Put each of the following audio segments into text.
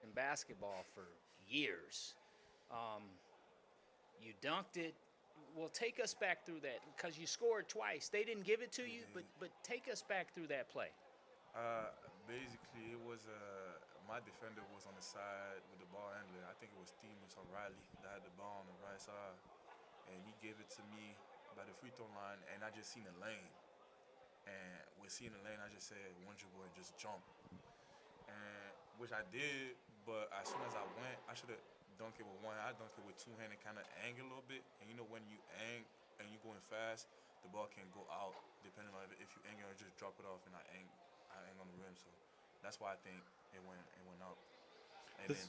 in basketball for years. You dunked it. Well, take us back through that because you scored twice. They didn't give it to you, but take us back through that play. Basically, it was my defender was on the side with the ball handler. I think it was Themis O'Reilly that had the ball on the right side, and he gave it to me by the free throw line, and I just seen the lane. And with seeing the lane, I just said, "One dribble and just jump," and which I did. But as soon as I went, I should have dunked it with one. I dunked it with two hand and kind of angle a little bit. And you know when you ang and you going fast, the ball can go out depending on if you angle or just drop it off and I ang on the rim. So that's why I think it went out. And then,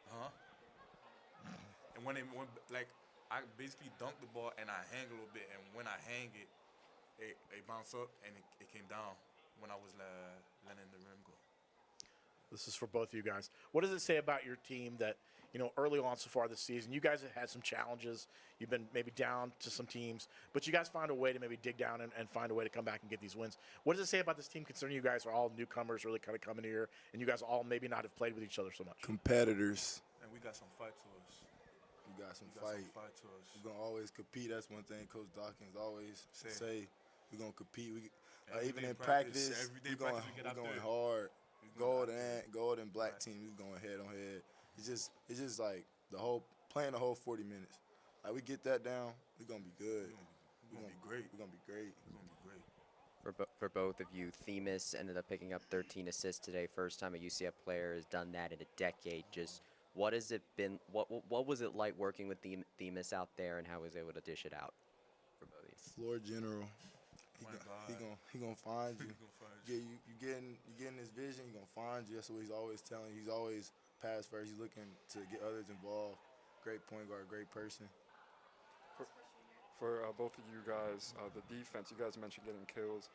huh? And when it went like I basically dunked the ball and I hang a little bit, and when I hang it, it bounced up and it came down when I was letting the rim go. This is for both of you guys. What does it say about your team that, early on so far this season, you guys have had some challenges. You've been maybe down to some teams, but you guys find a way to maybe dig down and find a way to come back and get these wins. What does it say about this team considering you guys are all newcomers really kind of coming here and you guys all maybe not have played with each other so much? Competitors. And we got some fight to us. We got some We got fight. some fight to us. We're going to always compete. That's one thing Coach Dawkins always say. We're going to compete. Even in practice, we're going hard. Gold and black team, we're going head on head. It's just like playing the whole 40 minutes. Like we get that down, we're going to be good. We're going to be great. We're going to be great. We're going to be great. For both of you, Themis ended up picking up 13 assists today. First time a UCF player has done that in a decade. Just what has it been? What was it like working with Themis out there, and how was he able to dish it out for both of you? Floor general. He gonna find you. You getting his vision. He gonna find you. That's what he's always telling you. He's always pass first. He's looking to get others involved. Great point guard. Great person. For both of you guys, the defense. You guys mentioned getting kills,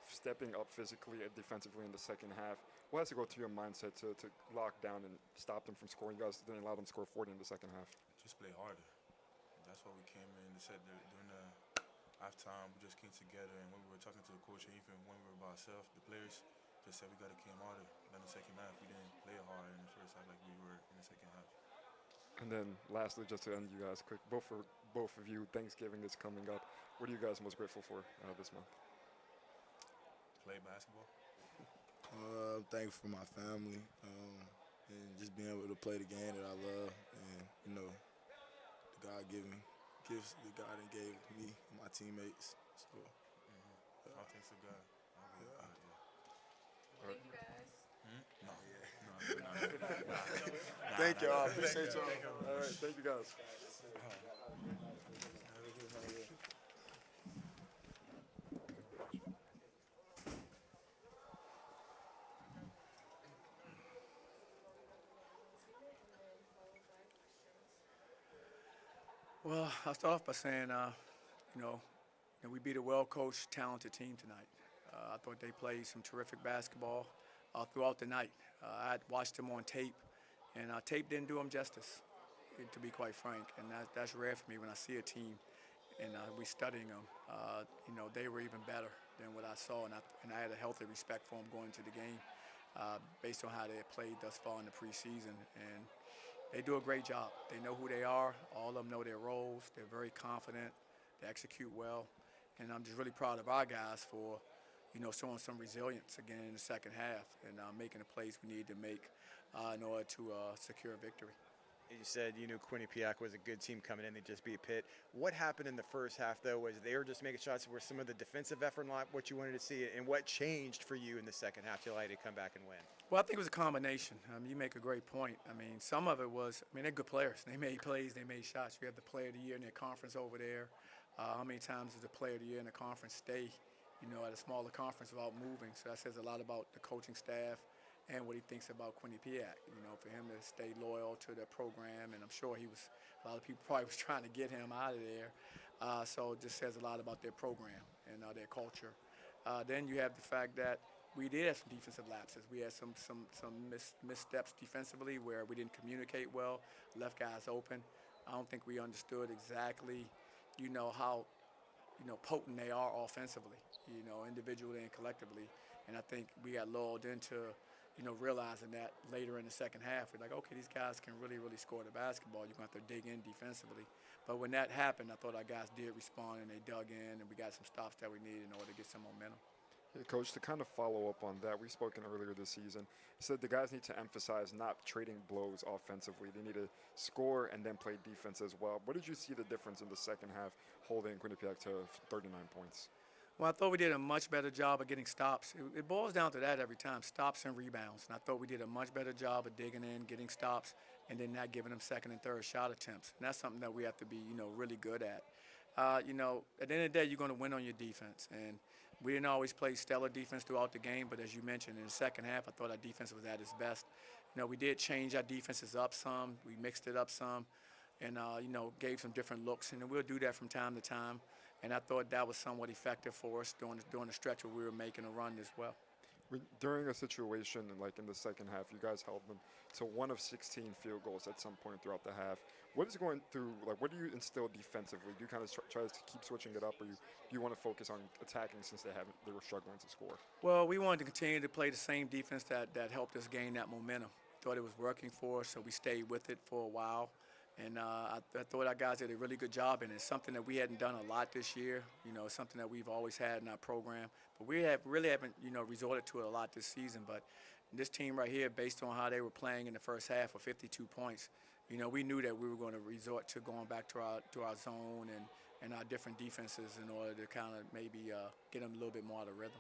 stepping up physically and defensively in the second half. What has to go through your mindset to lock down and stop them from scoring? You guys didn't allow them to score 40 in the second half. Just play harder. That's what we came in and said during the halftime. We just came together, and when we were talking to the coach, and even when we were by ourselves, the players just said we got to come harder. Then the second half, we didn't play hard in the first half like we were in the second half. And then lastly, just to end you guys quick, both of you, Thanksgiving is coming up. What are you guys most grateful for this month? Play basketball. I'm thankful for my family and just being able to play the game that I love, and the God-given gifts that God gave me and my teammates. So, All thanks to God. Thank you guys. Thank y'all. I appreciate y'all. All right, thank you guys. Well, I'll start off by saying, we beat a well-coached, talented team tonight. I thought they played some terrific basketball throughout the night. I had watched them on tape, and tape didn't do them justice, to be quite frank. And that's rare for me when I see a team and we studying them. They were even better than what I saw, and I had a healthy respect for them going into the game based on how they had played thus far in the preseason. And they do a great job. They know who they are. All of them know their roles. They're very confident. They execute well. And I'm just really proud of our guys for, showing some resilience again in the second half and making the plays we need to make in order to secure a victory. You said you knew Quinnipiac was a good team coming in. They just beat Pitt. What happened in the first half, though? Was they were just making shots? Were some of the defensive effort not what you wanted to see? And what changed for you in the second half to allow you to come back and win? Well, I think it was a combination. You make a great point. Some of it was, they're good players. They made plays. They made shots. You have the player of the year in their conference over there. How many times does the player of the year in the conference stay, at a smaller conference without moving? So that says a lot about the coaching staff and what he thinks about Quinnipiac, for him to stay loyal to the program. And I'm sure a lot of people probably was trying to get him out of there. So it just says a lot about their program and their culture. Then you have the fact that we did have some defensive lapses. We had some missteps defensively where we didn't communicate well, left guys open. I don't think we understood exactly, how potent they are offensively, individually and collectively. And I think we got lulled into, realizing that later in the second half, we're like, okay, these guys can really, really score the basketball. You're going to have to dig in defensively. But when that happened, I thought our guys did respond, and they dug in, and we got some stops that we needed in order to get some momentum. Hey, Coach, to kind of follow up on that, we've spoken earlier this season. You said the guys need to emphasize not trading blows offensively. They need to score and then play defense as well. What did you see the difference in the second half holding Quinnipiac to 39 points? Well, I thought we did a much better job of getting stops. It boils down to that every time, stops and rebounds. And I thought we did a much better job of digging in, getting stops, and then not giving them second and third shot attempts. And that's something that we have to be, really good at. At the end of the day, you're going to win on your defense. And we didn't always play stellar defense throughout the game, but as you mentioned, in the second half, I thought our defense was at its best. We did change our defenses up some. We mixed it up some and, gave some different looks. And we'll do that from time to time. And I thought that was somewhat effective for us during the stretch where we were making a run as well. During a situation like in the second half, you guys held them to 1 of 16 field goals at some point throughout the half. What is going through, what do you instill defensively? Do you kind of try to keep switching it up, or do you want to focus on attacking since they were struggling to score? Well, we wanted to continue to play the same defense that helped us gain that momentum. Thought it was working for us, so we stayed with it for a while. And I thought our guys did a really good job, and it's something that we hadn't done a lot this year. It's something that we've always had in our program, but we really haven't, resorted to it a lot this season. But this team right here, based on how they were playing in the first half with 52 points, we knew that we were going to resort to going back to our zone and our different defenses in order to kind of maybe get them a little bit more out of rhythm.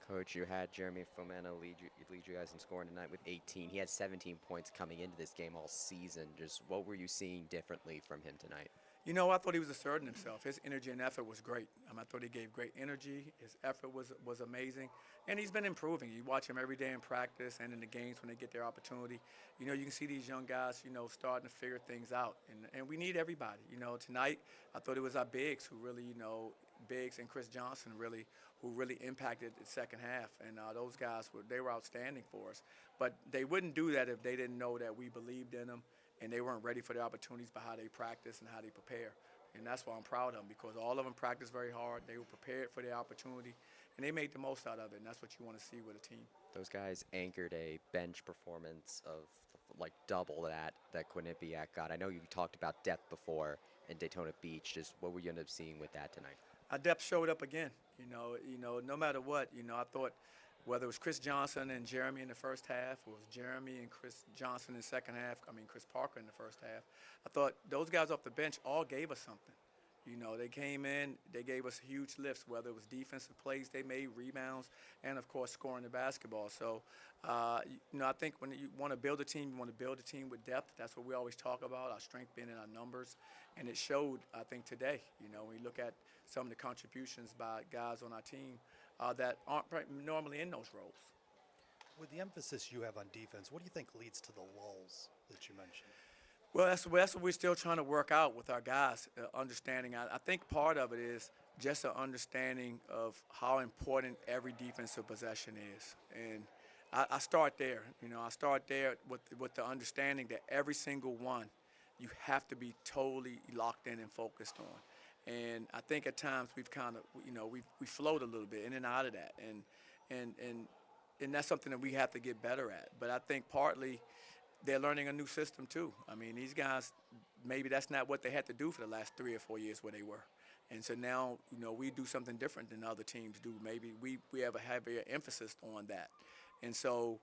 Coach, you had Jeremy Fomeno lead you guys in scoring tonight with 18. He had 17 points coming into this game all season. Just what were you seeing differently from him tonight? I thought he was asserting himself. His energy and effort was great. I thought he gave great energy. His effort was amazing. And he's been improving. You watch him every day in practice and in the games when they get their opportunity. You can see these young guys, starting to figure things out. And we need everybody. Tonight I thought it was our bigs who really, Biggs and Chris Johnson who really impacted the second half. And those guys, they were outstanding for us. But they wouldn't do that if they didn't know that we believed in them and they weren't ready for the opportunities by how they practice and how they prepare. And that's why I'm proud of them, because all of them practiced very hard. They were prepared for the opportunity, and they made the most out of it, and that's what you want to see with a team. Those guys anchored a bench performance of double that Quinnipiac got. I know you talked about depth before in Daytona Beach. Just what were you end up seeing with that tonight? Our depth showed up again. No matter what, I thought whether it was Chris Johnson and Jeremy in the first half, or it was Jeremy and Chris Johnson in the second half, Chris Parker in the first half, I thought those guys off the bench all gave us something. They came in, they gave us huge lifts, whether it was defensive plays they made, rebounds, and, of course, scoring the basketball. So, I think when you want to build a team, you want to build a team with depth. That's what we always talk about, our strength being in our numbers. And it showed, I think, today. When you look at some of the contributions by guys on our team that aren't normally in those roles. With the emphasis you have on defense, what do you think leads to the lulls that you mentioned? Well, that's what we're still trying to work out with our guys, understanding. I think part of it is just an understanding of how important every defensive possession is. And I start there. I start there with the understanding that every single one you have to be totally locked in and focused on. And I think at times we've kind of, we float a little bit in and out of that. And that's something that we have to get better at. But I think partly they're learning a new system too. These guys, maybe that's not what they had to do for the last 3 or 4 years where they were. And so now, we do something different than other teams do. Maybe we have a heavier emphasis on that. And so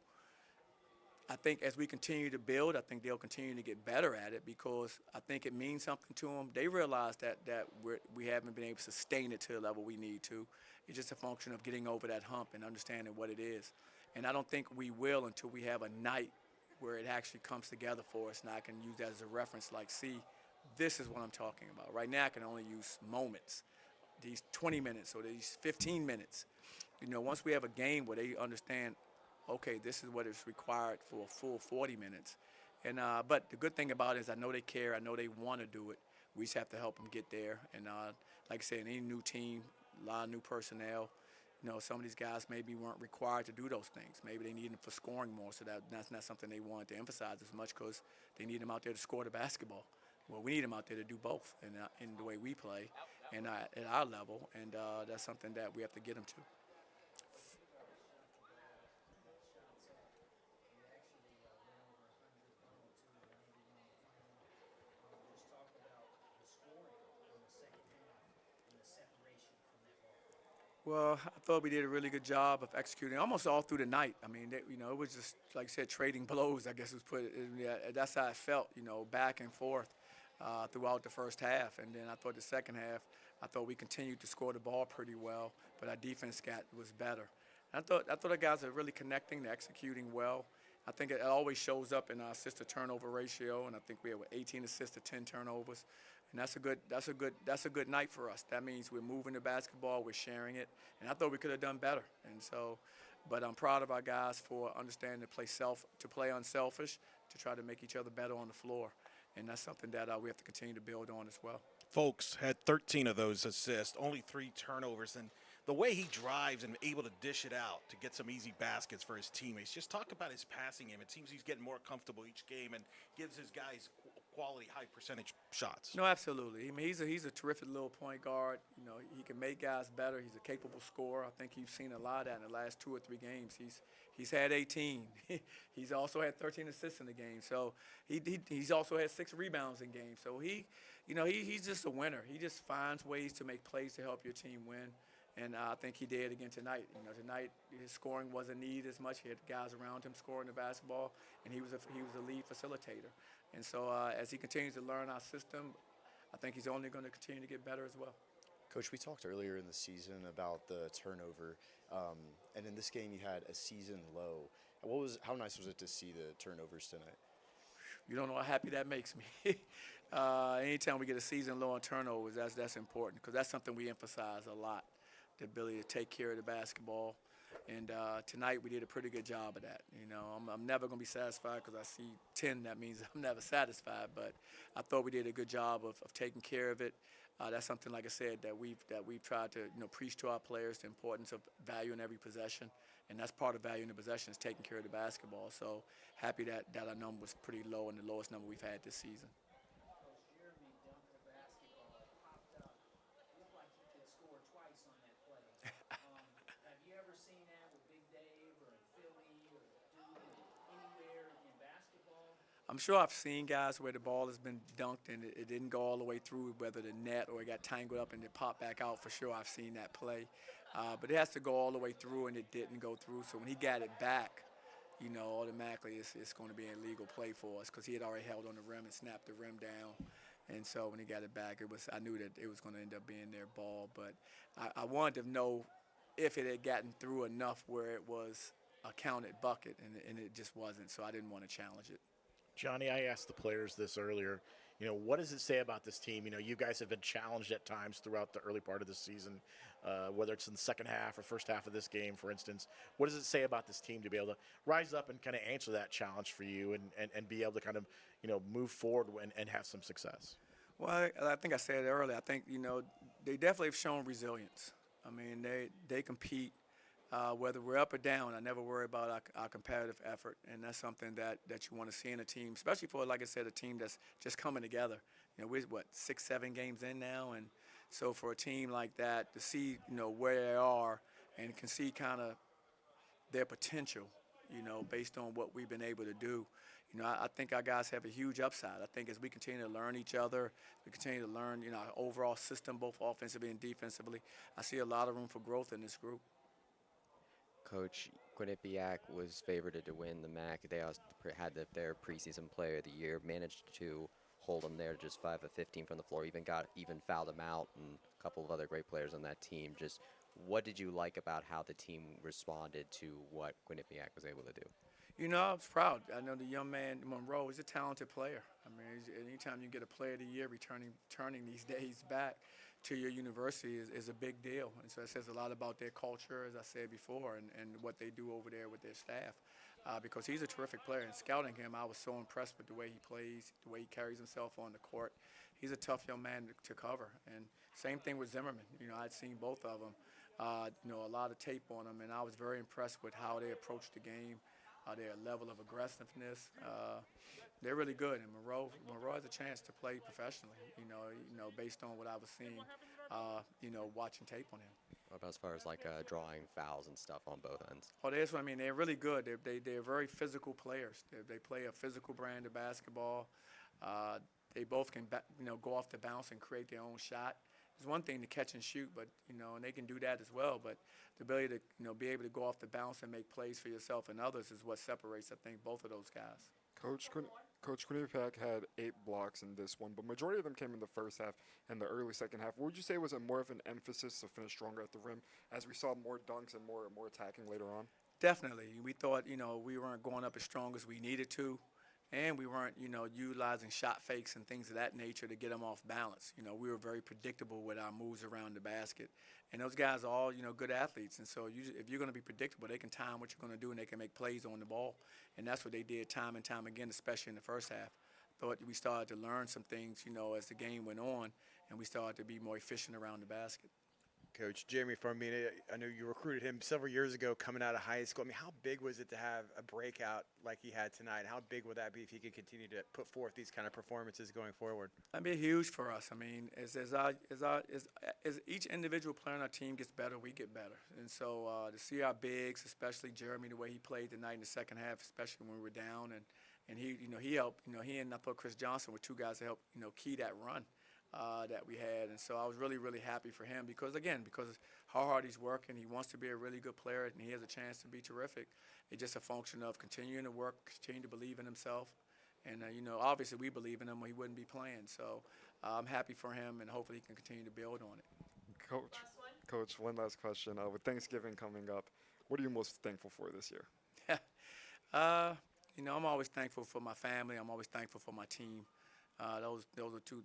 I think as we continue to build, I think they'll continue to get better at it, because I think it means something to them. They realize that we haven't been able to sustain it to the level we need to. It's just a function of getting over that hump and understanding what it is. And I don't think we will until we have a night where it actually comes together for us, and I can use that as a reference, like, see, this is what I'm talking about. Right now I can only use moments, these 20 minutes or these 15 minutes. Once we have a game where they understand, okay, this is what is required for a full 40 minutes. And but the good thing about it is I know they care. I know they want to do it. We just have to help them get there. And like I said, any new team, a lot of new personnel, some of these guys maybe weren't required to do those things. Maybe they need them for scoring more, so that's not something they wanted to emphasize as much, because they need them out there to score the basketball. Well, we need them out there to do both in the way we play and at our level, and that's something that we have to get them to. Well, I thought we did a really good job of executing almost all through the night. I mean, it was just, like I said, trading blows, I guess was put it. Yeah, that's how it felt, back and forth throughout the first half. And then I thought the second half, I thought we continued to score the ball pretty well, but our defense was better. And I thought the guys are really connecting, they're executing well. I think it always shows up in our assist to turnover ratio, and I think we have 18 assists to 10 turnovers. And that's a good night for us. That means we're moving the basketball, we're sharing it, and I thought we could have done better. And so, but I'm proud of our guys for understanding to play unselfish, to try to make each other better on the floor, and that's something that we have to continue to build on as well. Folks had 13 of those assists, only 3 turnovers, and the way he drives and able to dish it out to get some easy baskets for his teammates. Just talk about his passing game. It seems he's getting more comfortable each game and gives his guys quality, high percentage shots. No, absolutely. I mean, he's a terrific little point guard. He can make guys better. He's a capable scorer. I think you've seen a lot of that in the last 2 or 3 games. He's had 18. He's also had 13 assists in the game. So he's also had 6 rebounds in games. So he's just a winner. He just finds ways to make plays to help your team win. And I think he did again tonight. Tonight his scoring wasn't needed as much. He had guys around him scoring the basketball, and he was a lead facilitator. And so as he continues to learn our system, I think he's only going to continue to get better as well. Coach, we talked earlier in the season about the turnover, and in this game you had a season low. How nice was it to see the turnovers tonight? You don't know how happy that makes me. Anytime we get a season low on turnovers, that's important because that's something we emphasize a lot. The ability to take care of the basketball. And tonight we did a pretty good job of that. I'm never going to be satisfied because I see 10. That means I'm never satisfied. But I thought we did a good job of taking care of it. That's something, like I said, that we've tried to preach to our players the importance of value in every possession. And that's part of value in the possession is taking care of the basketball. So happy that our number was pretty low and the lowest number we've had this season. I'm sure I've seen guys where the ball has been dunked and it didn't go all the way through, whether the net or it got tangled up and it popped back out. For sure, I've seen that play. But it has to go all the way through, and it didn't go through. So when he got it back, automatically it's going to be an illegal play for us because he had already held on the rim and snapped the rim down. And so when he got it back, I knew that it was going to end up being their ball. But I wanted to know if it had gotten through enough where it was a counted bucket, and it just wasn't. So I didn't want to challenge it. Johnny, I asked the players this earlier. What does it say about this team? You guys have been challenged at times throughout the early part of the season, whether it's in the second half or first half of this game, for instance. What does it say about this team to be able to rise up and kind of answer that challenge for you and be able to kind of, move forward and have some success? Well, I think I said it earlier. I think, they definitely have shown resilience. I mean, they compete. Whether we're up or down, I never worry about our competitive effort, and that's something that you want to see in a team, especially for, like I said, a team that's just coming together. We're 6-7 games in now, and so for a team like that to see where they are and can see kind of their potential, based on what we've been able to do. I think our guys have a huge upside. I think as we continue to learn each other, we continue to learn our overall system, both offensively and defensively. I see a lot of room for growth in this group. Coach, Quinnipiac was favored to win the MAC. They also had their preseason player of the year, managed to hold them there, just 5 of 15 from the floor, even fouled them out, and a couple of other great players on that team. Just what did you like about how the team responded to what Quinnipiac was able to do? I was proud. I know the young man, Monroe, is a talented player. I mean, anytime you get a player of the year returning these days back to your university is a big deal. And so it says a lot about their culture, as I said before, and what they do over there with their staff. Because he's a terrific player. And scouting him, I was so impressed with the way he plays, the way he carries himself on the court. He's a tough young man to cover. And same thing with Zimmerman. I'd seen both of them. A lot of tape on them, and I was very impressed with how they approached the game. Their level of aggressiveness, they're really good. And Monroe has a chance to play professionally. Based on what I was seeing, watching tape on him. What about as far as drawing fouls and stuff on both ends? Oh, that's what I mean. They're really good. They're very physical players. They play a physical brand of basketball. They both can go off the bounce and create their own shot. it's one thing to catch and shoot, but and they can do that as well. But the ability to be able to go off the bounce and make plays for yourself and others is what separates, I think, both of those guys. Coach Quinnipiac had 8 blocks in this one, but majority of them came in the first half and the early second half. Would you say was it more of an emphasis to finish stronger at the rim, as we saw more dunks and more attacking later on? Definitely. We thought, we weren't going up as strong as we needed to, and we weren't, utilizing shot fakes and things of that nature to get them off balance. We were very predictable with our moves around the basket. And those guys are all, good athletes. And so if you're going to be predictable, they can time what you're going to do, and they can make plays on the ball. And that's what they did time and time again, especially in the first half. Thought we started to learn some things, as the game went on, and we started to be more efficient around the basket. Coach Jeremy Farmina, I know you recruited him several years ago coming out of high school. I mean, how big was it to have a breakout like he had tonight? How big will that be if he can continue to put forth these kind of performances going forward? That'd be huge for us. I mean, as each individual player on our team gets better, we get better. And so to see our bigs, especially Jeremy, the way he played tonight in the second half, especially when we were down, and he helped. He and I thought Chris Johnson were two guys that helped, key that run that we had. And so I was really, really happy for him because how hard he's working. He wants to be a really good player, and he has a chance to be terrific. It's just a function of continuing to work, continue to believe in himself. And, obviously we believe in him or he wouldn't be playing. So I'm happy for him, and hopefully he can continue to build on it. Coach, one last question. With Thanksgiving coming up, what are you most thankful for this year? I'm always thankful for my family. I'm always thankful for my team. Those are two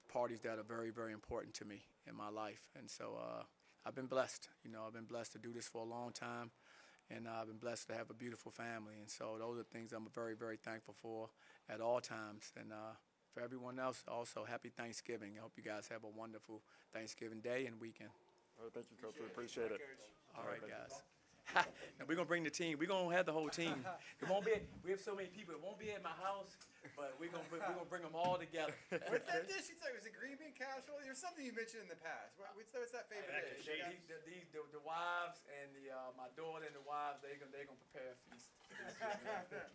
parties that are very, very important to me in my life. And so I've been blessed. I've been blessed to do this for a long time, and I've been blessed to have a beautiful family. And so those are things I'm very, very thankful for at all times. And for everyone else, also, happy Thanksgiving. I hope you guys have a wonderful Thanksgiving day and weekend. All right, thank you, Coach. We appreciate it. All right, guys. Now we're going to bring the team. We're going to have the whole team. It won't be. We have so many people. It won't be at my house, but we're going to bring them all together. What's that dish? You said it was a green bean casserole. There's something you mentioned in the past. What's that favorite dish? The wives and my daughter and the wives, they're going to prepare a feast.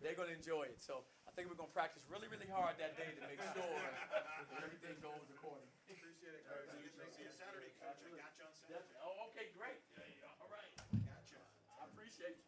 They're going to enjoy it. So I think we're going to practice really, really hard that day to make sure that everything goes according. Appreciate it, Coach. See you Saturday, Coach. I got you on Saturday. Oh, okay, great. All right. Gotcha. I appreciate you.